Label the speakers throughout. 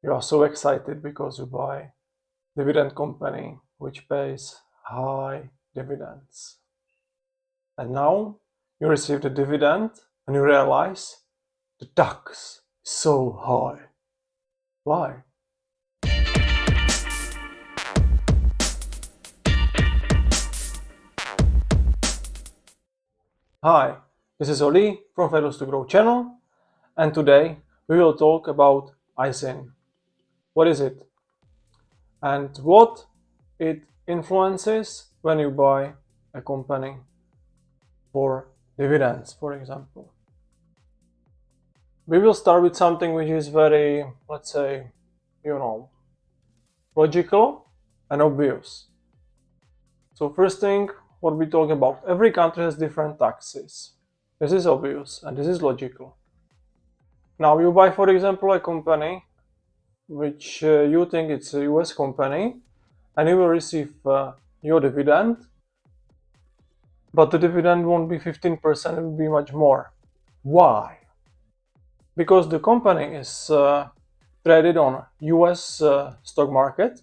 Speaker 1: You are so excited because you buy dividend company which pays high dividends. And now you receive the dividend and you realize the tax is so high. Why? Hi, this is Oli from Failures to Grow channel, and today we will talk about ISIN. What is it? And what it influences when you buy a company for dividends, for example. We will start with something which is very, let's say, logical and obvious. So first thing, what we talk about, every country has different taxes. This is obvious and this is logical. Now you buy, for example, a company which you think it's a US company, and you will receive your dividend, but the dividend won't be 15%, it will be much more. Why? Because the company is traded on US stock market,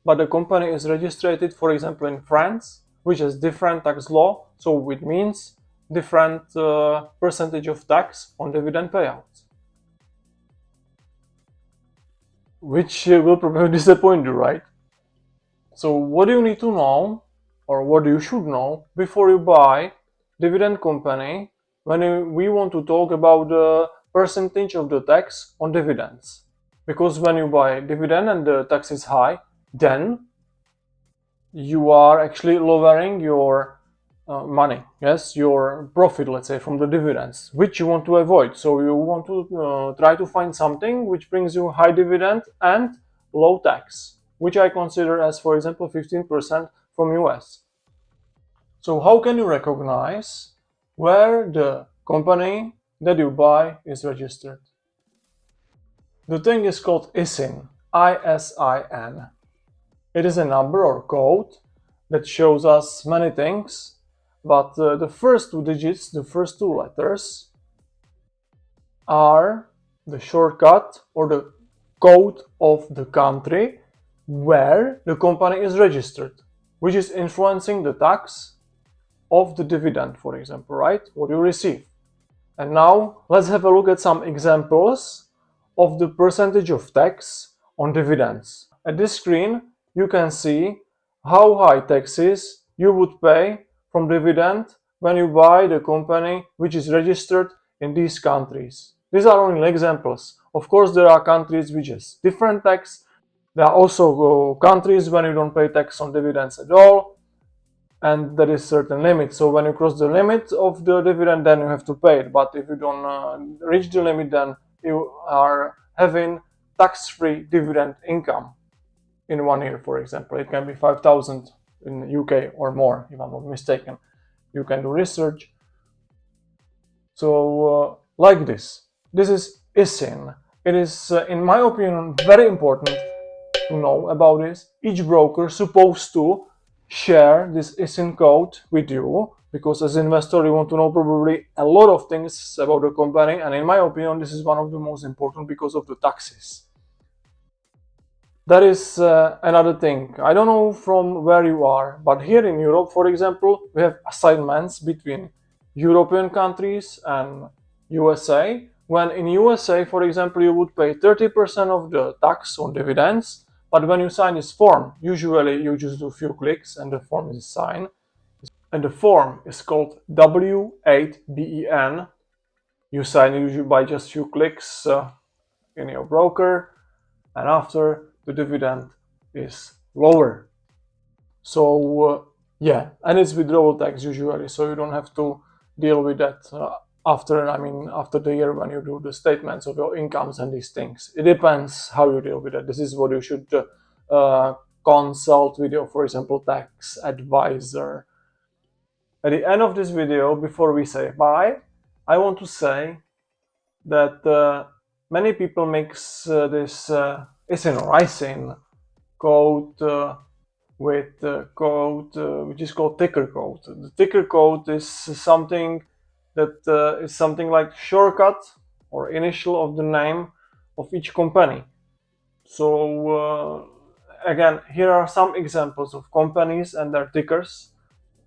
Speaker 1: but the company is registered, for example, in France, which has different tax law, so it means different percentage of tax on dividend payouts, which will probably disappoint you, right? So what do you need to know, or what you should know before you buy dividend company when we want to talk about the percentage of the tax on dividends? Because when you buy dividend and the tax is high, then you are actually lowering your money, yes, your profit, let's say, from the dividends, which you want to avoid. So you want to try to find something which brings you high dividend and low tax, which I consider as, for example, 15% from US. So how can you recognize where the company that you buy is registered? The thing is called ISIN, ISIN. It is a number or code that shows us many things, but the first two digits, the first two letters, are the shortcut or the code of the country where the company is registered, which is influencing the tax of the dividend, for example, right? What you receive. And now let's have a look at some examples of the percentage of tax on dividends. At this screen, you can see how high taxes you would pay from dividend when you buy the company which is registered in these countries. These are only examples. Of course, there are countries which has different tax. There are also countries when you don't pay tax on dividends at all, and there is certain limit. So when you cross the limit of the dividend, then you have to pay it. But if you don't reach the limit, then you are having tax-free dividend income in 1 year, for example. It can be 5,000 in the UK or more, if I'm not mistaken. You can do research. So like this is ISIN. It is, in my opinion, very important to know about this. Each broker is supposed to share this ISIN code with you, because as an investor you want to know probably a lot of things about the company, and in my opinion this is one of the most important because of the taxes. That is another thing. I don't know from where you are, but here in Europe, for example, we have assignments between European countries and USA. When in USA, for example, you would pay 30% of the tax on dividends, but when you sign this form, usually you just do a few clicks and the form is signed. And the form is called W8BEN. You sign it usually by just a few clicks in your broker, and after the dividend is lower. So yeah, and it's withdrawal tax usually, so you don't have to deal with that after the year when you do the statements of your incomes and these things. It depends how you deal with it. This is what you should consult with your, for example, tax advisor. At the end of this video, before we say bye, I want to say that many people mix this ISIN or ISIN code with code which is called ticker code. The ticker code is something that is something like shortcut or initial of the name of each company. So again, here are some examples of companies and their tickers.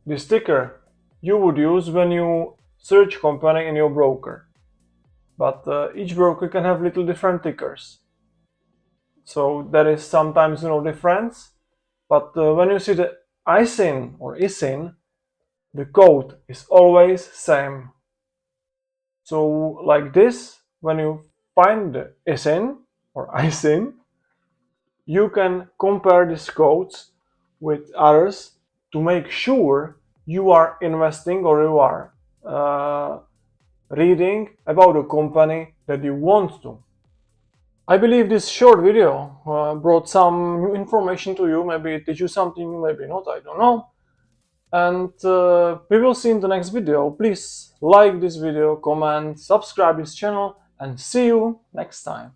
Speaker 1: This ticker you would use when you search company in your broker, but each broker can have little different tickers. So there is sometimes difference, but when you see the ISIN or ISIN, the code is always same. So like this, when you find the ISIN or ISIN, you can compare these codes with others to make sure you are investing or you are reading about a company that you want to. I believe this short video brought some new information to you. Maybe it teach you something, maybe not, I don't know. And we will see in the next video. Please like this video, comment, subscribe this channel, and see you next time.